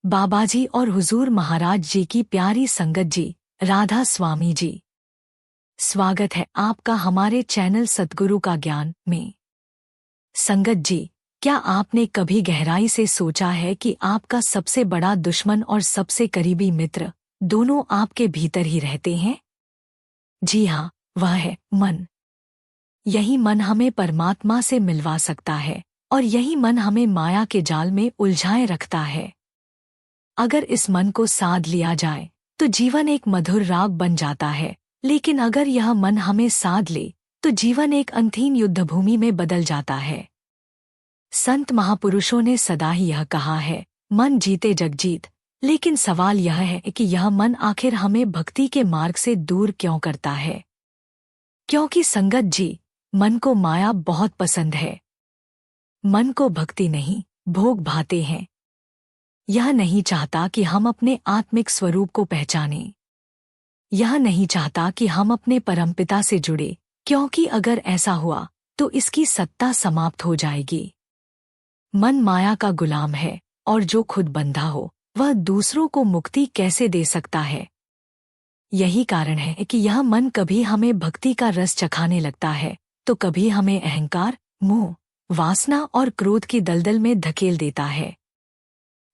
बाबाजी और हुजूर महाराज जी की प्यारी संगत जी, राधा स्वामी जी, स्वागत है आपका हमारे चैनल सतगुरु का ज्ञान में। संगत जी, क्या आपने कभी गहराई से सोचा है कि आपका सबसे बड़ा दुश्मन और सबसे करीबी मित्र दोनों आपके भीतर ही रहते हैं? जी हाँ, वह है मन। यही मन हमें परमात्मा से मिलवा सकता है और यही मन हमें माया के जाल में उलझाए रखता है। अगर इस मन को साध लिया जाए तो जीवन एक मधुर राग बन जाता है, लेकिन अगर यह मन हमें साध ले तो जीवन एक अंतहीन युद्धभूमि में बदल जाता है। संत महापुरुषों ने सदा ही यह कहा है, मन जीते जग जीत। लेकिन सवाल यह है कि यह मन आखिर हमें भक्ति के मार्ग से दूर क्यों करता है? क्योंकि संगत जी, मन को माया बहुत पसंद है। मन को भक्ति नहीं, भोग भाते हैं। यह नहीं चाहता कि हम अपने आत्मिक स्वरूप को पहचानें। यह नहीं चाहता कि हम अपने परमपिता से जुड़े, क्योंकि अगर ऐसा हुआ तो इसकी सत्ता समाप्त हो जाएगी। मन माया का गुलाम है और जो खुद बंधा हो वह दूसरों को मुक्ति कैसे दे सकता है? यही कारण है कि यह मन कभी हमें भक्ति का रस चखाने लगता है तो कभी हमें अहंकार, मोह, वासना और क्रोध की दलदल में धकेल देता है।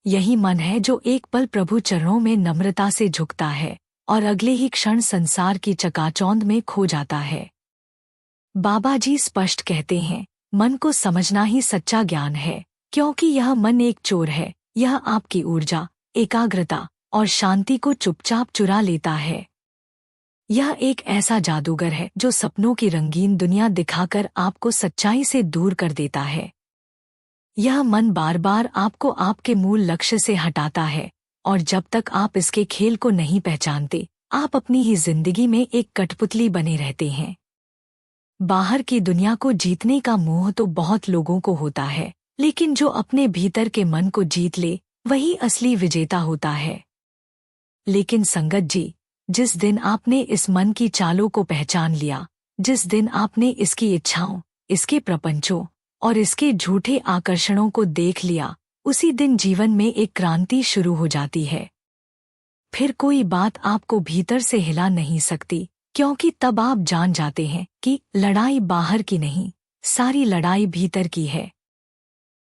यही मन है जो एक पल प्रभु चरणों में नम्रता से झुकता है और अगले ही क्षण संसार की चकाचौंध में खो जाता है। बाबा जी स्पष्ट कहते हैं, मन को समझना ही सच्चा ज्ञान है, क्योंकि यह मन एक चोर है। यह आपकी ऊर्जा, एकाग्रता और शांति को चुपचाप चुरा लेता है। यह एक ऐसा जादूगर है जो सपनों की रंगीन दुनिया दिखाकर आपको सच्चाई से दूर कर देता है। यह मन बार बार आपको आपके मूल लक्ष्य से हटाता है और जब तक आप इसके खेल को नहीं पहचानते, आप अपनी ही जिंदगी में एक कठपुतली बने रहते हैं। बाहर की दुनिया को जीतने का मोह तो बहुत लोगों को होता है, लेकिन जो अपने भीतर के मन को जीत ले वही असली विजेता होता है। लेकिन संगत जी, जिस दिन आपने इस मन की चालों को पहचान लिया, जिस दिन आपने इसकी इच्छाओं, इसके प्रपंचों और इसके झूठे आकर्षणों को देख लिया, उसी दिन जीवन में एक क्रांति शुरू हो जाती है। फिर कोई बात आपको भीतर से हिला नहीं सकती, क्योंकि तब आप जान जाते हैं कि लड़ाई बाहर की नहीं, सारी लड़ाई भीतर की है।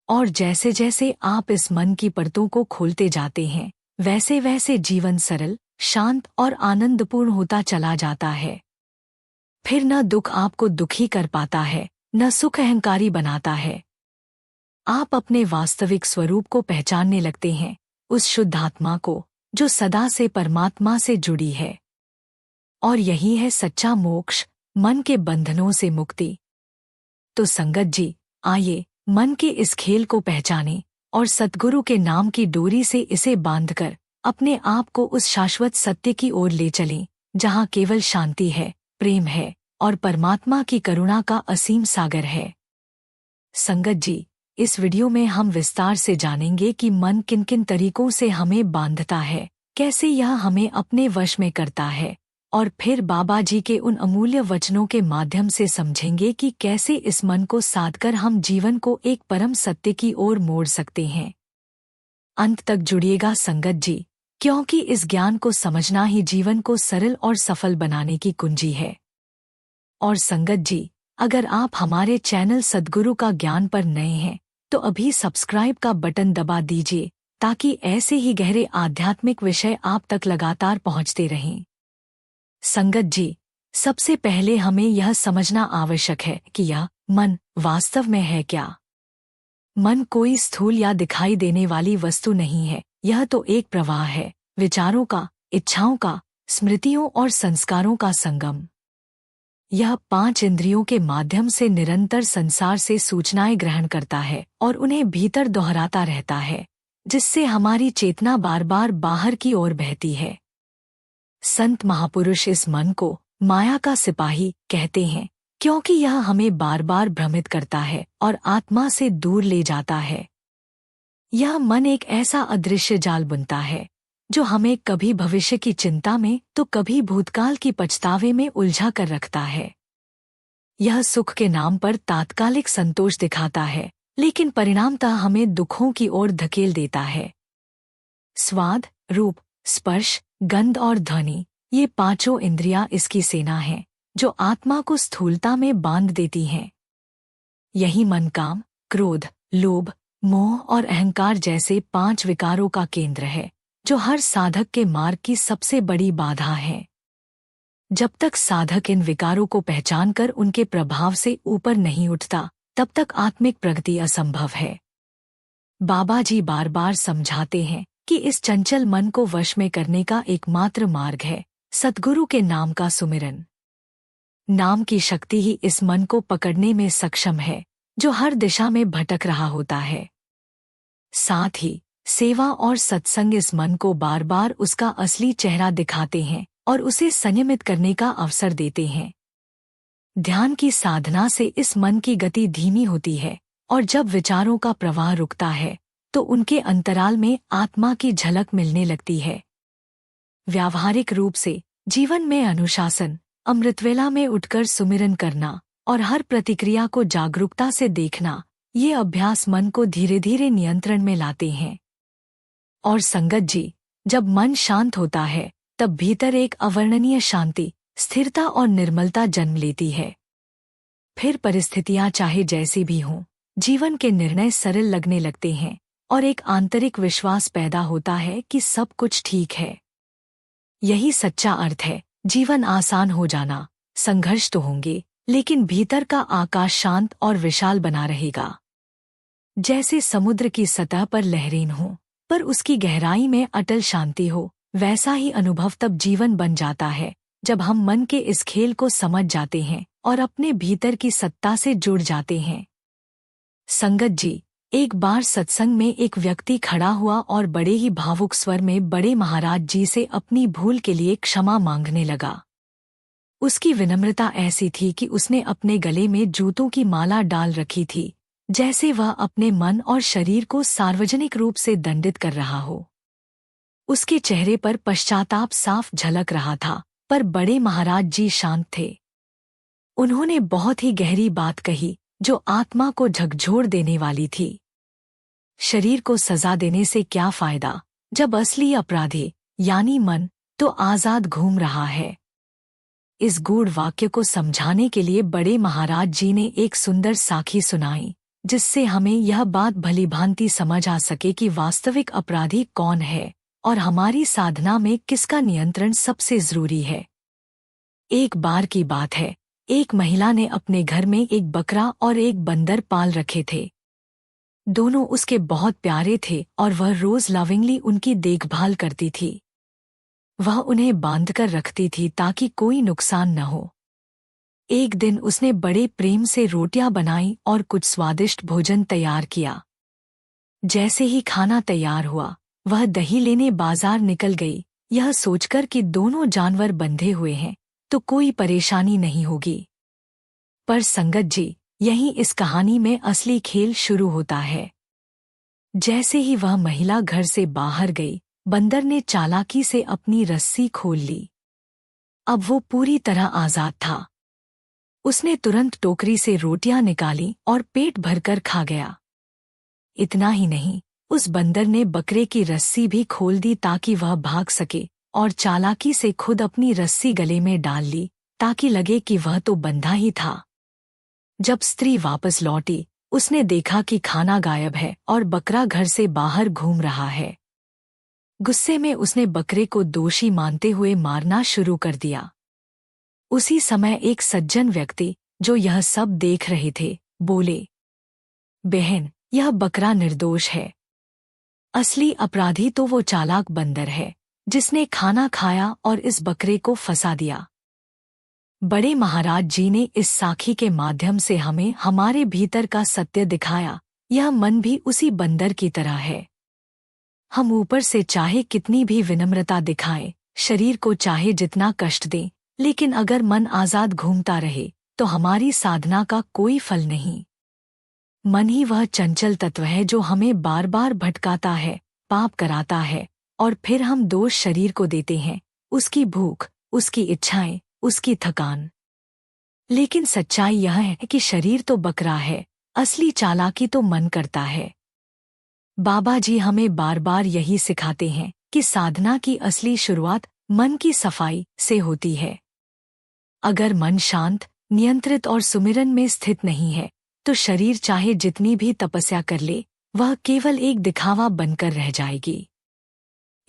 और जैसे जैसे आप इस मन की परतों को खोलते जाते हैं, वैसे वैसे जीवन सरल, शांत और आनंदपूर्ण होता चला जाता है। फिर न दुख आपको दुखी कर पाता है, न सुख अहंकारी बनाता है। आप अपने वास्तविक स्वरूप को पहचानने लगते हैं, उस शुद्ध आत्मा को जो सदा से परमात्मा से जुड़ी है। और यही है सच्चा मोक्ष, मन के बंधनों से मुक्ति। तो संगत जी, आइए मन के इस खेल को पहचानें और सतगुरु के नाम की डोरी से इसे बांधकर अपने आप को उस शाश्वत सत्य की ओर ले चलें, जहाँ केवल शांति है, प्रेम है और परमात्मा की करुणा का असीम सागर है। संगत जी, इस वीडियो में हम विस्तार से जानेंगे कि मन किन किन तरीकों से हमें बांधता है, कैसे यह हमें अपने वश में करता है, और फिर बाबा जी के उन अमूल्य वचनों के माध्यम से समझेंगे कि कैसे इस मन को साधकर हम जीवन को एक परम सत्य की ओर मोड़ सकते हैं। अंत तक जुड़िएगा संगत जी, क्योंकि इस ज्ञान को समझना ही जीवन को सरल और सफल बनाने की कुंजी है। और संगत जी, अगर आप हमारे चैनल सद्गुरु का ज्ञान पर नए हैं तो अभी सब्सक्राइब का बटन दबा दीजिए, ताकि ऐसे ही गहरे आध्यात्मिक विषय आप तक लगातार पहुंचते रहें। संगत जी, सबसे पहले हमें यह समझना आवश्यक है कि यह मन वास्तव में है क्या। मन कोई स्थूल या दिखाई देने वाली वस्तु नहीं है, यह तो एक प्रवाह है, विचारों का, इच्छाओं का, स्मृतियों और संस्कारों का संगम। यह 5 इंद्रियों के माध्यम से निरंतर संसार से सूचनाएं ग्रहण करता है और उन्हें भीतर दोहराता रहता है, जिससे हमारी चेतना बार बार बाहर की ओर बहती है। संत महापुरुष इस मन को माया का सिपाही कहते हैं, क्योंकि यह हमें बार बार भ्रमित करता है और आत्मा से दूर ले जाता है। यह मन एक ऐसा अदृश्य जाल बुनता है जो हमें कभी भविष्य की चिंता में तो कभी भूतकाल की पछतावे में उलझा कर रखता है। यह सुख के नाम पर तात्कालिक संतोष दिखाता है, लेकिन परिणामतः हमें दुखों की ओर धकेल देता है। स्वाद, रूप, स्पर्श, गंध और ध्वनि, ये पांचों इंद्रियां इसकी सेना हैं, जो आत्मा को स्थूलता में बांध देती हैं। यही मन काम, क्रोध, लोभ, मोह और अहंकार जैसे 5 विकारों का केंद्र है, जो हर साधक के मार्ग की सबसे बड़ी बाधा है। जब तक साधक इन विकारों को पहचानकर उनके प्रभाव से ऊपर नहीं उठता, तब तक आत्मिक प्रगति असंभव है। बाबा जी बार बार समझाते हैं कि इस चंचल मन को वश में करने का एकमात्र मार्ग है सद्गुरु के नाम का सुमिरन। नाम की शक्ति ही इस मन को पकड़ने में सक्षम है, जो हर दिशा में भटक रहा होता है। साथ ही सेवा और सत्संग इस मन को बार बार उसका असली चेहरा दिखाते हैं और उसे संयमित करने का अवसर देते हैं। ध्यान की साधना से इस मन की गति धीमी होती है और जब विचारों का प्रवाह रुकता है तो उनके अंतराल में आत्मा की झलक मिलने लगती है। व्यावहारिक रूप से जीवन में अनुशासन, अमृतवेला में उठकर सुमिरन करना और हर प्रतिक्रिया को जागरूकता से देखना, ये अभ्यास मन को धीरे धीरे नियंत्रण में लाते हैं। और संगत जी, जब मन शांत होता है तब भीतर एक अवर्णनीय शांति, स्थिरता और निर्मलता जन्म लेती है। फिर परिस्थितियां चाहे जैसी भी हों, जीवन के निर्णय सरल लगने लगते हैं और एक आंतरिक विश्वास पैदा होता है कि सब कुछ ठीक है। यही सच्चा अर्थ है जीवन आसान हो जाना। संघर्ष तो होंगे, लेकिन भीतर का आकाश शांत और विशाल बना रहेगा। जैसे समुद्र की सतह पर लहरें हों, पर उसकी गहराई में अटल शांति हो, वैसा ही अनुभव तब जीवन बन जाता है जब हम मन के इस खेल को समझ जाते हैं और अपने भीतर की सत्ता से जुड़ जाते हैं। संगत जी, एक बार सत्संग में एक व्यक्ति खड़ा हुआ और बड़े ही भावुक स्वर में बड़े महाराज जी से अपनी भूल के लिए क्षमा मांगने लगा। उसकी विनम्रता ऐसी थी कि उसने अपने गले में जूतों की माला डाल रखी थी, जैसे वह अपने मन और शरीर को सार्वजनिक रूप से दंडित कर रहा हो। उसके चेहरे पर पश्चाताप साफ झलक रहा था, पर बड़े महाराज जी शांत थे। उन्होंने बहुत ही गहरी बात कही, जो आत्मा को झकझोर देने वाली थी। शरीर को सजा देने से क्या फायदा, जब असली अपराधी यानी मन तो आजाद घूम रहा है। इस गूढ़ वाक्य को समझाने के लिए बड़े महाराज जी ने एक सुंदर साखी सुनाई, जिससे हमें यह बात भलीभांति समझ आ सके कि वास्तविक अपराधी कौन है और हमारी साधना में किसका नियंत्रण सबसे जरूरी है। एक बार की बात है, एक महिला ने अपने घर में एक बकरा और एक बंदर पाल रखे थे। दोनों उसके बहुत प्यारे थे और वह रोज लविंगली उनकी देखभाल करती थी। वह उन्हें बांधकर रखती थी ताकि कोई नुकसान न हो। एक दिन उसने बड़े प्रेम से रोटियां बनाई और कुछ स्वादिष्ट भोजन तैयार किया। जैसे ही खाना तैयार हुआ, वह दही लेने बाजार निकल गई, यह सोचकर कि दोनों जानवर बंधे हुए हैं तो कोई परेशानी नहीं होगी। पर संगत जी, यहीं इस कहानी में असली खेल शुरू होता है। जैसे ही वह महिला घर से बाहर गई, बंदर ने चालाकी से अपनी रस्सी खोल ली। अब वो पूरी तरह आजाद था। उसने तुरंत टोकरी से रोटियां निकाली और पेट भरकर खा गया। इतना ही नहीं, उस बंदर ने बकरे की रस्सी भी खोल दी ताकि वह भाग सके और चालाकी से खुद अपनी रस्सी गले में डाल ली ताकि लगे कि वह तो बंधा ही था। जब स्त्री वापस लौटी, उसने देखा कि खाना गायब है और बकरा घर से बाहर घूम रहा है। गुस्से में उसने बकरे को दोषी मानते हुए मारना शुरू कर दिया। उसी समय एक सज्जन व्यक्ति, जो यह सब देख रहे थे, बोले, बहन, यह बकरा निर्दोष है। असली अपराधी तो वो चालाक बंदर है, जिसने खाना खाया और इस बकरे को फंसा दिया। बड़े महाराज जी ने इस साखी के माध्यम से हमें हमारे भीतर का सत्य दिखाया। यह मन भी उसी बंदर की तरह है। हम ऊपर से चाहे कितनी भी विनम्रता दिखाएं, शरीर को चाहे जितना कष्ट दें, लेकिन अगर मन आजाद घूमता रहे तो हमारी साधना का कोई फल नहीं। मन ही वह चंचल तत्व है जो हमें बार बार भटकाता है, पाप कराता है और फिर हम दोष शरीर को देते हैं, उसकी भूख, उसकी इच्छाएं, उसकी थकान। लेकिन सच्चाई यह है कि शरीर तो बकरा है, असली चालाकी तो मन करता है। बाबा जी हमें बार बार यही सिखाते हैं कि साधना की असली शुरुआत मन की सफाई से होती है। अगर मन शांत, नियंत्रित और सुमिरन में स्थित नहीं है, तो शरीर चाहे जितनी भी तपस्या कर ले, वह केवल एक दिखावा बनकर रह जाएगी।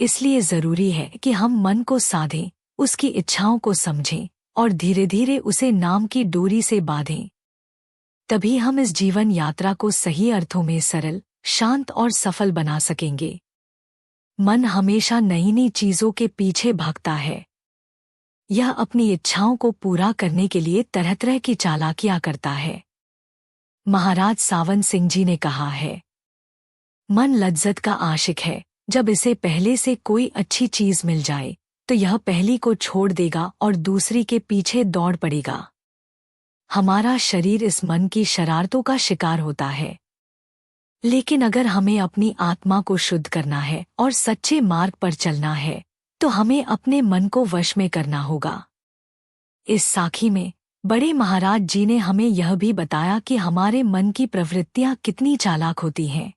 इसलिए जरूरी है कि हम मन को साधें, उसकी इच्छाओं को समझें और धीरे धीरे उसे नाम की डोरी से बांधें। तभी हम इस जीवन यात्रा को सही अर्थों में सरल, शांत और सफल बना सकेंगे। मन हमेशा नई नई चीजों के पीछे भागता है। यह अपनी इच्छाओं को पूरा करने के लिए तरह तरह की चालाकियां करता है। महाराज सावन सिंह जी ने कहा है, मन लज्जत का आशिक है। जब इसे पहले से कोई अच्छी चीज मिल जाए, तो यह पहली को छोड़ देगा और दूसरी के पीछे दौड़ पड़ेगा। हमारा शरीर इस मन की शरारतों का शिकार होता है। लेकिन अगर हमें अपनी आत्मा को शुद्ध करना है और सच्चे मार्ग पर चलना है, तो हमें अपने मन को वश में करना होगा। इस साखी में बड़े महाराज जी ने हमें यह भी बताया कि हमारे मन की प्रवृत्तियां कितनी चालाक होती हैं।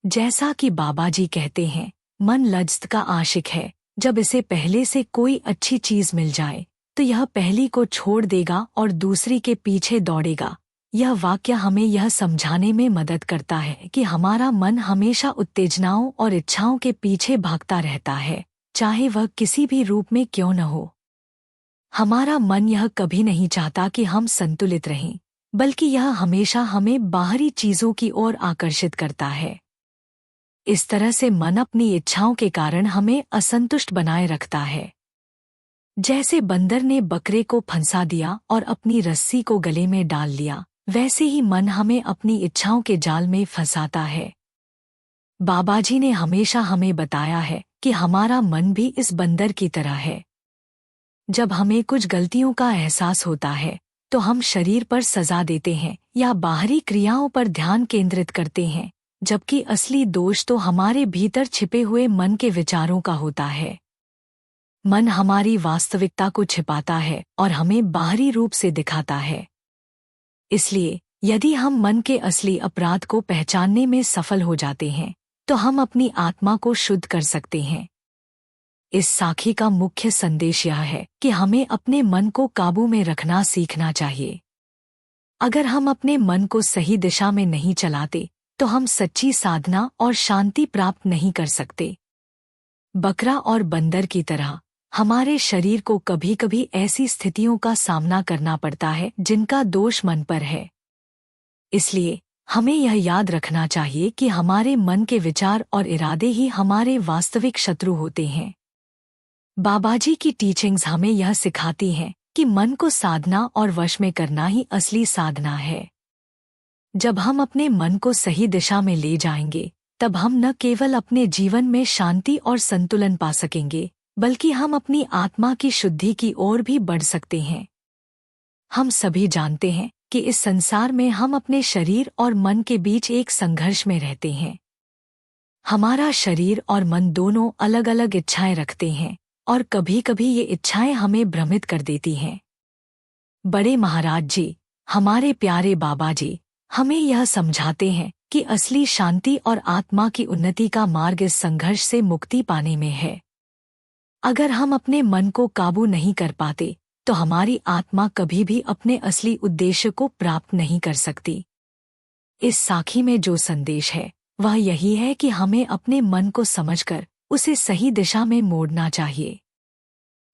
जैसा कि बाबा जी कहते हैं, मन लज्जत का आशिक है। जब इसे पहले से कोई अच्छी चीज मिल जाए, तो यह पहली को छोड़ देगा और दूसरी के पीछे दौड़ेगा। यह वाक्य हमें यह समझाने में मदद करता है कि हमारा मन हमेशा उत्तेजनाओं और इच्छाओं के पीछे भागता रहता है, चाहे वह किसी भी रूप में क्यों न हो। हमारा मन यह कभी नहीं चाहता कि हम संतुलित रहें, बल्कि यह हमेशा हमें बाहरी चीजों की ओर आकर्षित करता है। इस तरह से मन अपनी इच्छाओं के कारण हमें असंतुष्ट बनाए रखता है। जैसे बंदर ने बकरे को फंसा दिया और अपनी रस्सी को गले में डाल लिया, वैसे ही मन हमें अपनी इच्छाओं के जाल में फंसाता है। बाबाजी ने हमेशा हमें बताया है कि हमारा मन भी इस बंदर की तरह है। जब हमें कुछ गलतियों का एहसास होता है, तो हम शरीर पर सजा देते हैं या बाहरी क्रियाओं पर ध्यान केंद्रित करते हैं, जबकि असली दोष तो हमारे भीतर छिपे हुए मन के विचारों का होता है। मन हमारी वास्तविकता को छिपाता है और हमें बाहरी रूप से दिखाता है। इसलिए यदि हम मन के असली अपराध को पहचानने में सफल हो जाते हैं, तो हम अपनी आत्मा को शुद्ध कर सकते हैं। इस साखी का मुख्य संदेश यह है कि हमें अपने मन को काबू में रखना सीखना चाहिए। अगर हम अपने मन को सही दिशा में नहीं चलाते, तो हम सच्ची साधना और शांति प्राप्त नहीं कर सकते। बकरा और बंदर की तरह हमारे शरीर को कभी कभी ऐसी स्थितियों का सामना करना पड़ता है जिनका दोष मन पर है। इसलिए हमें यह याद रखना चाहिए कि हमारे मन के विचार और इरादे ही हमारे वास्तविक शत्रु होते हैं। बाबाजी की टीचिंग्स हमें यह सिखाती हैं कि मन को साधना और वश में करना ही असली साधना है। जब हम अपने मन को सही दिशा में ले जाएंगे, तब हम न केवल अपने जीवन में शांति और संतुलन पा सकेंगे, बल्कि हम अपनी आत्मा की शुद्धि की ओर भी बढ़ सकते हैं। हम सभी जानते हैं कि इस संसार में हम अपने शरीर और मन के बीच एक संघर्ष में रहते हैं। हमारा शरीर और मन दोनों अलग अलग इच्छाएं रखते हैं और कभी कभी ये इच्छाएं हमें भ्रमित कर देती हैं। बड़े महाराज जी, हमारे प्यारे बाबा जी, हमें यह समझाते हैं कि असली शांति और आत्मा की उन्नति का मार्ग इस संघर्ष से मुक्ति पाने में है। अगर हम अपने मन को काबू नहीं कर पाते, तो हमारी आत्मा कभी भी अपने असली उद्देश्य को प्राप्त नहीं कर सकती। इस साखी में जो संदेश है, वह यही है कि हमें अपने मन को समझकर उसे सही दिशा में मोड़ना चाहिए।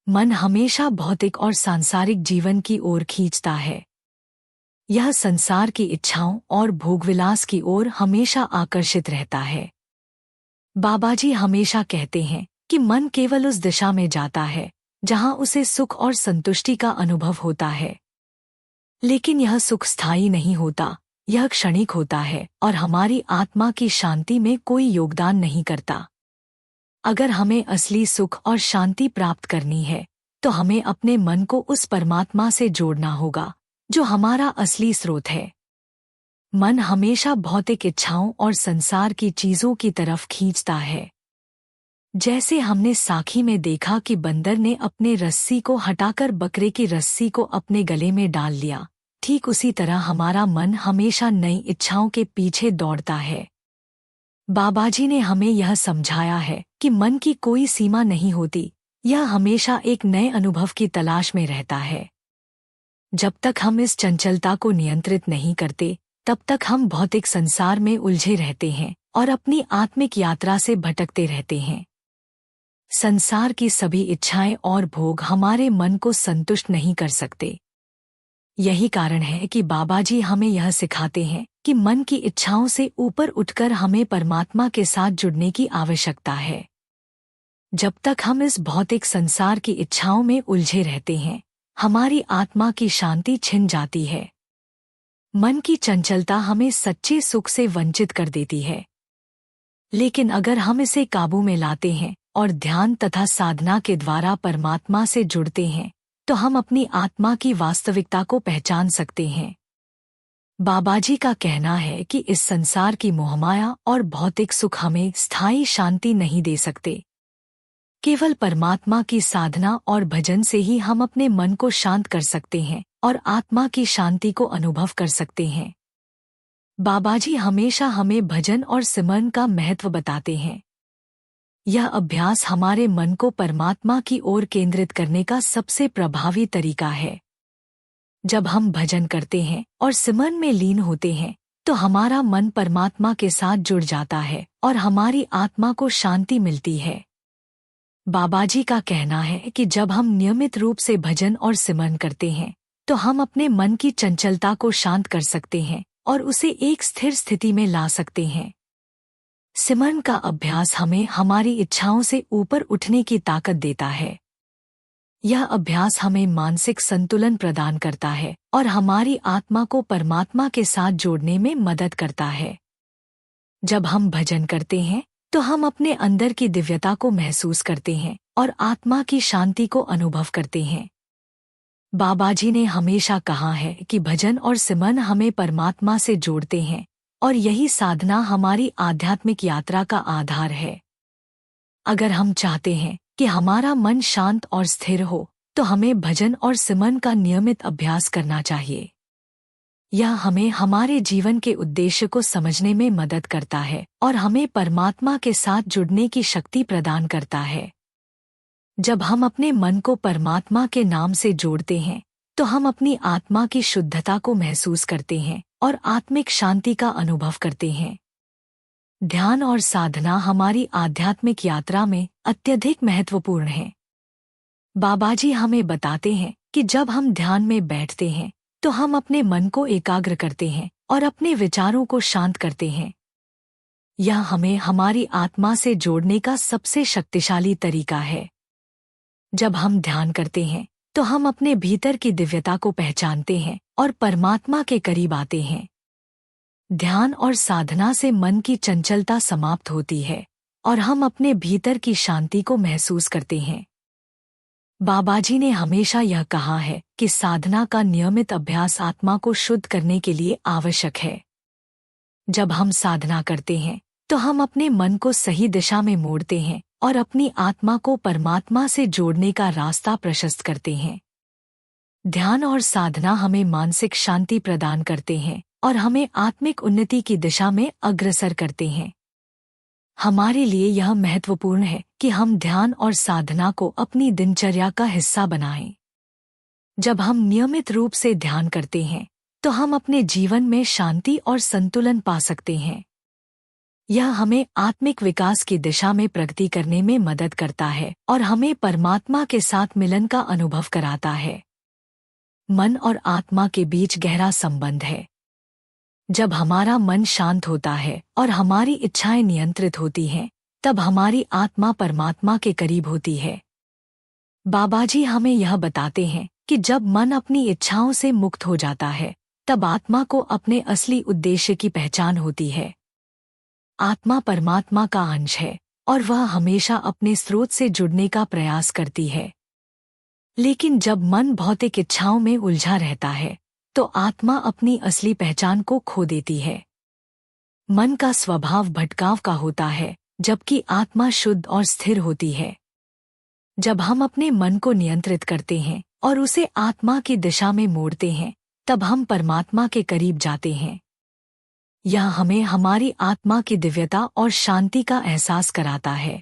मन हमेशा भौतिक और सांसारिक जीवन की ओर खींचता है। यह संसार की इच्छाओं और भोगविलास की ओर हमेशा आकर्षित रहता है। बाबाजी हमेशा कहते हैं कि मन केवल उस दिशा में जाता है जहां उसे सुख और संतुष्टि का अनुभव होता है। लेकिन यह सुख स्थायी नहीं होता, यह क्षणिक होता है और हमारी आत्मा की शांति में कोई योगदान नहीं करता। अगर हमें असली सुख और शांति प्राप्त करनी है, तो हमें अपने मन को उस परमात्मा से जोड़ना होगा, जो हमारा असली स्रोत है। मन हमेशा भौतिक इच्छाओं और संसार की चीजों की तरफ खींचता है। जैसे हमने साखी में देखा कि बंदर ने अपने रस्सी को हटाकर बकरे की रस्सी को अपने गले में डाल लिया, ठीक उसी तरह हमारा मन हमेशा नई इच्छाओं के पीछे दौड़ता है। बाबाजी ने हमें यह समझाया है कि मन की कोई सीमा नहीं होती, यह हमेशा एक नए अनुभव की तलाश में रहता है। जब तक हम इस चंचलता को नियंत्रित नहीं करते, तब तक हम भौतिक संसार में उलझे रहते हैं और अपनी आत्मिक यात्रा से भटकते रहते हैं। संसार की सभी इच्छाएं और भोग हमारे मन को संतुष्ट नहीं कर सकते। यही कारण है कि बाबाजी हमें यह सिखाते हैं कि मन की इच्छाओं से ऊपर उठकर हमें परमात्मा के साथ जुड़ने की आवश्यकता है। जब तक हम इस भौतिक संसार की इच्छाओं में उलझे रहते हैं, हमारी आत्मा की शांति छिन जाती है। मन की चंचलता हमें सच्चे सुख से वंचित कर देती है। लेकिन अगर हम इसे काबू में लाते हैं और ध्यान तथा साधना के द्वारा परमात्मा से जुड़ते हैं, तो हम अपनी आत्मा की वास्तविकता को पहचान सकते हैं। बाबाजी का कहना है कि इस संसार की मोहमाया और भौतिक सुख हमें स्थायी शांति नहीं दे सकते। केवल परमात्मा की साधना और भजन से ही हम अपने मन को शांत कर सकते हैं और आत्मा की शांति को अनुभव कर सकते हैं। बाबाजी हमेशा हमें भजन और सिमरन का महत्व बताते हैं। यह अभ्यास हमारे मन को परमात्मा की ओर केंद्रित करने का सबसे प्रभावी तरीका है। जब हम भजन करते हैं और सिमरन में लीन होते हैं, तो हमारा मन परमात्मा के साथ जुड़ जाता है और हमारी आत्मा को शांति मिलती है। बाबाजी का कहना है कि जब हम नियमित रूप से भजन और सिमरन करते हैं, तो हम अपने मन की चंचलता को शांत कर सकते हैं और उसे एक स्थिर स्थिति में ला सकते हैं। सिमरन का अभ्यास हमें हमारी इच्छाओं से ऊपर उठने की ताकत देता है। यह अभ्यास हमें मानसिक संतुलन प्रदान करता है और हमारी आत्मा को परमात्मा के साथ जोड़ने में मदद करता है। जब हम भजन करते हैं, तो हम अपने अंदर की दिव्यता को महसूस करते हैं और आत्मा की शांति को अनुभव करते हैं। बाबाजी ने हमेशा कहा है कि भजन और सिमरन हमें परमात्मा से जोड़ते हैं और यही साधना हमारी आध्यात्मिक यात्रा का आधार है। अगर हम चाहते हैं कि हमारा मन शांत और स्थिर हो, तो हमें भजन और सिमरन का नियमित अभ्यास करना चाहिए। यह हमें हमारे जीवन के उद्देश्य को समझने में मदद करता है और हमें परमात्मा के साथ जुड़ने की शक्ति प्रदान करता है। जब हम अपने मन को परमात्मा के नाम से जोड़ते हैं, तो हम अपनी आत्मा की शुद्धता को महसूस करते हैं और आत्मिक शांति का अनुभव करते हैं। ध्यान और साधना हमारी आध्यात्मिक यात्रा में अत्यधिक महत्वपूर्ण है। बाबाजी हमें बताते हैं कि जब हम ध्यान में बैठते हैं, तो हम अपने मन को एकाग्र करते हैं और अपने विचारों को शांत करते हैं। यह हमें हमारी आत्मा से जोड़ने का सबसे शक्तिशाली तरीका है। जब हम ध्यान करते हैं, तो हम अपने भीतर की दिव्यता को पहचानते हैं और परमात्मा के करीब आते हैं। ध्यान और साधना से मन की चंचलता समाप्त होती है और हम अपने भीतर की शांति को महसूस करते हैं। बाबाजी ने हमेशा यह कहा है कि साधना का नियमित अभ्यास आत्मा को शुद्ध करने के लिए आवश्यक है। जब हम साधना करते हैं, तो हम अपने मन को सही दिशा में मोड़ते हैं और अपनी आत्मा को परमात्मा से जोड़ने का रास्ता प्रशस्त करते हैं। ध्यान और साधना हमें मानसिक शांति प्रदान करते हैं और हमें आत्मिक उन्नति की दिशा में अग्रसर करते हैं। हमारे लिए यह महत्वपूर्ण है कि हम ध्यान और साधना को अपनी दिनचर्या का हिस्सा बनाएं। जब हम नियमित रूप से ध्यान करते हैं, तो हम अपने जीवन में शांति और संतुलन पा सकते हैं। यह हमें आत्मिक विकास की दिशा में प्रगति करने में मदद करता है और हमें परमात्मा के साथ मिलन का अनुभव कराता है। मन और आत्मा के बीच गहरा संबंध है। जब हमारा मन शांत होता है और हमारी इच्छाएं नियंत्रित होती हैं, तब हमारी आत्मा परमात्मा के करीब होती है। बाबाजी हमें यह बताते हैं कि जब मन अपनी इच्छाओं से मुक्त हो जाता है, तब आत्मा को अपने असली उद्देश्य की पहचान होती है। आत्मा परमात्मा का अंश है और वह हमेशा अपने स्रोत से जुड़ने का प्रयास करती है। लेकिन जब मन भौतिक इच्छाओं में उलझा रहता है, तो आत्मा अपनी असली पहचान को खो देती है। मन का स्वभाव भटकाव का होता है, जबकि आत्मा शुद्ध और स्थिर होती है। जब हम अपने मन को नियंत्रित करते हैं और उसे आत्मा की दिशा में मोड़ते हैं, तब हम परमात्मा के करीब जाते हैं। यह हमें हमारी आत्मा की दिव्यता और शांति का एहसास कराता है।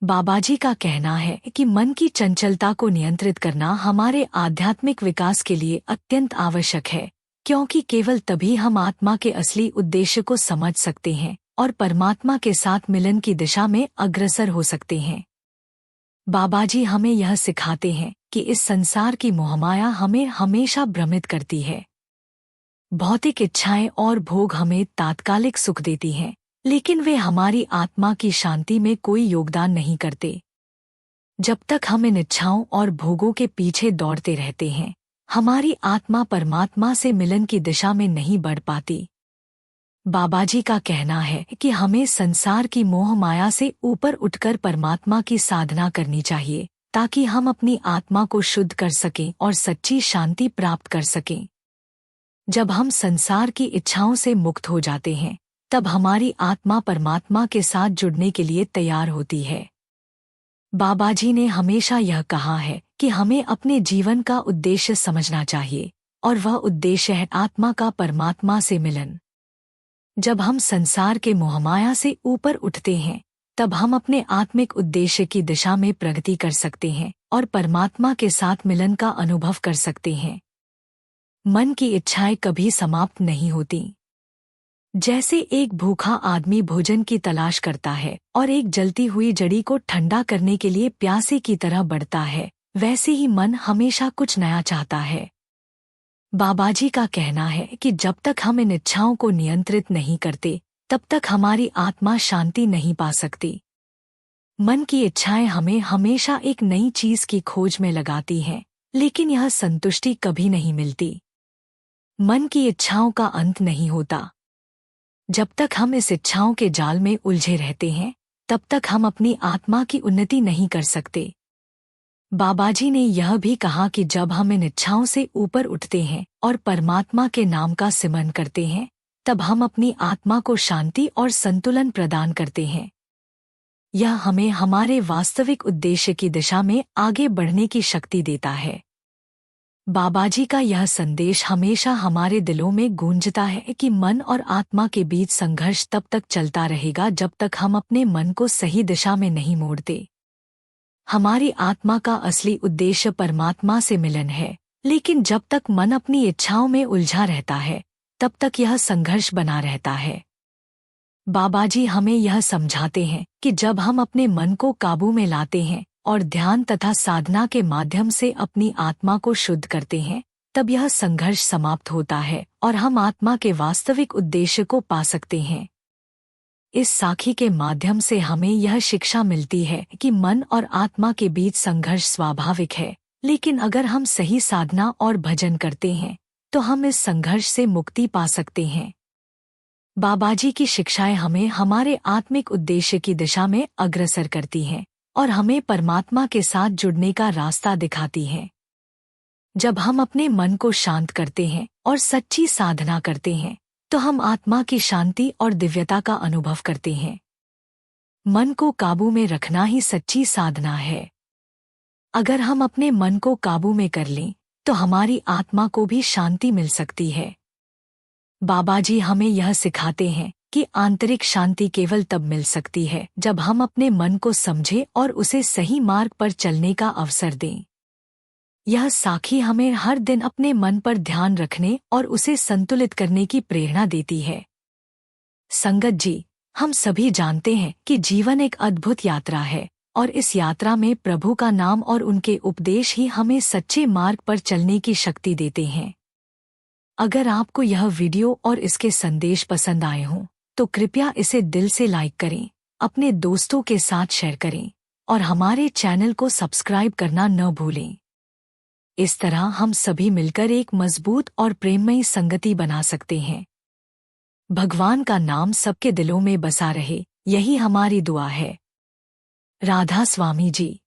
बाबाजी का कहना है कि मन की चंचलता को नियंत्रित करना हमारे आध्यात्मिक विकास के लिए अत्यंत आवश्यक है, क्योंकि केवल तभी हम आत्मा के असली उद्देश्य को समझ सकते हैं और परमात्मा के साथ मिलन की दिशा में अग्रसर हो सकते हैं। बाबाजी हमें यह सिखाते हैं कि इस संसार की मोहमाया हमें हमेशा भ्रमित करती है। भौतिक इच्छाएं और भोग हमें तात्कालिक सुख देती हैं, लेकिन वे हमारी आत्मा की शांति में कोई योगदान नहीं करते। जब तक हम इन इच्छाओं और भोगों के पीछे दौड़ते रहते हैं, हमारी आत्मा परमात्मा से मिलन की दिशा में नहीं बढ़ पाती। बाबाजी का कहना है कि हमें संसार की मोह माया से ऊपर उठकर परमात्मा की साधना करनी चाहिए, ताकि हम अपनी आत्मा को शुद्ध कर सकें और सच्ची शांति प्राप्त कर सकें। जब हम संसार की इच्छाओं से मुक्त हो जाते हैं, तब हमारी आत्मा परमात्मा के साथ जुड़ने के लिए तैयार होती है। बाबाजी ने हमेशा यह कहा है कि हमें अपने जीवन का उद्देश्य समझना चाहिए, और वह उद्देश्य है आत्मा का परमात्मा से मिलन। जब हम संसार के मोहमाया से ऊपर उठते हैं, तब हम अपने आत्मिक उद्देश्य की दिशा में प्रगति कर सकते हैं और परमात्मा के साथ मिलन का अनुभव कर सकते हैं। मन की इच्छाएं कभी समाप्त नहीं होती। जैसे एक भूखा आदमी भोजन की तलाश करता है और एक जलती हुई जड़ी को ठंडा करने के लिए प्यासे की तरह बढ़ता है, वैसे ही मन हमेशा कुछ नया चाहता है। बाबाजी का कहना है कि जब तक हम इन इच्छाओं को नियंत्रित नहीं करते, तब तक हमारी आत्मा शांति नहीं पा सकती। मन की इच्छाएं हमें हमेशा एक नई चीज की खोज में लगाती हैं, लेकिन यह संतुष्टि कभी नहीं मिलती। मन की इच्छाओं का अंत नहीं होता। जब तक हम इस इच्छाओं के जाल में उलझे रहते हैं, तब तक हम अपनी आत्मा की उन्नति नहीं कर सकते। बाबाजी ने यह भी कहा कि जब हम इन इच्छाओं से ऊपर उठते हैं और परमात्मा के नाम का सिमरन करते हैं, तब हम अपनी आत्मा को शांति और संतुलन प्रदान करते हैं। यह हमें हमारे वास्तविक उद्देश्य की दिशा में आगे बढ़ने की शक्ति देता है। बाबाजी का यह संदेश हमेशा हमारे दिलों में गूंजता है कि मन और आत्मा के बीच संघर्ष तब तक चलता रहेगा जब तक हम अपने मन को सही दिशा में नहीं मोड़ते। हमारी आत्मा का असली उद्देश्य परमात्मा से मिलन है, लेकिन जब तक मन अपनी इच्छाओं में उलझा रहता है, तब तक यह संघर्ष बना रहता है। बाबाजी हमें यह समझाते हैं कि जब हम अपने मन को काबू में लाते हैं और ध्यान तथा साधना के माध्यम से अपनी आत्मा को शुद्ध करते हैं, तब यह संघर्ष समाप्त होता है और हम आत्मा के वास्तविक उद्देश्य को पा सकते हैं। इस साखी के माध्यम से हमें यह शिक्षा मिलती है कि मन और आत्मा के बीच संघर्ष स्वाभाविक है, लेकिन अगर हम सही साधना और भजन करते हैं, तो हम इस संघर्ष से मुक्ति पा सकते हैं। बाबाजी की शिक्षाएं हमें हमारे आत्मिक उद्देश्य की दिशा में अग्रसर करती हैं और हमें परमात्मा के साथ जुड़ने का रास्ता दिखाती हैं। जब हम अपने मन को शांत करते हैं और सच्ची साधना करते हैं, तो हम आत्मा की शांति और दिव्यता का अनुभव करते हैं। मन को काबू में रखना ही सच्ची साधना है। अगर हम अपने मन को काबू में कर लें, तो हमारी आत्मा को भी शांति मिल सकती है। बाबाजी हमें यह सिखाते हैं कि आंतरिक शांति केवल तब मिल सकती है जब हम अपने मन को समझें और उसे सही मार्ग पर चलने का अवसर दें। यह साखी हमें हर दिन अपने मन पर ध्यान रखने और उसे संतुलित करने की प्रेरणा देती है। संगत जी, हम सभी जानते हैं कि जीवन एक अद्भुत यात्रा है और इस यात्रा में प्रभु का नाम और उनके उपदेश ही हमें सच्चे मार्ग पर चलने की शक्ति देते हैं। अगर आपको यह वीडियो और इसके संदेश पसंद आए हों, तो कृपया इसे दिल से लाइक करें, अपने दोस्तों के साथ शेयर करें और हमारे चैनल को सब्सक्राइब करना न भूलें। इस तरह हम सभी मिलकर एक मजबूत और प्रेममयी संगति बना सकते हैं। भगवान का नाम सबके दिलों में बसा रहे, यही हमारी दुआ है। राधा स्वामी जी।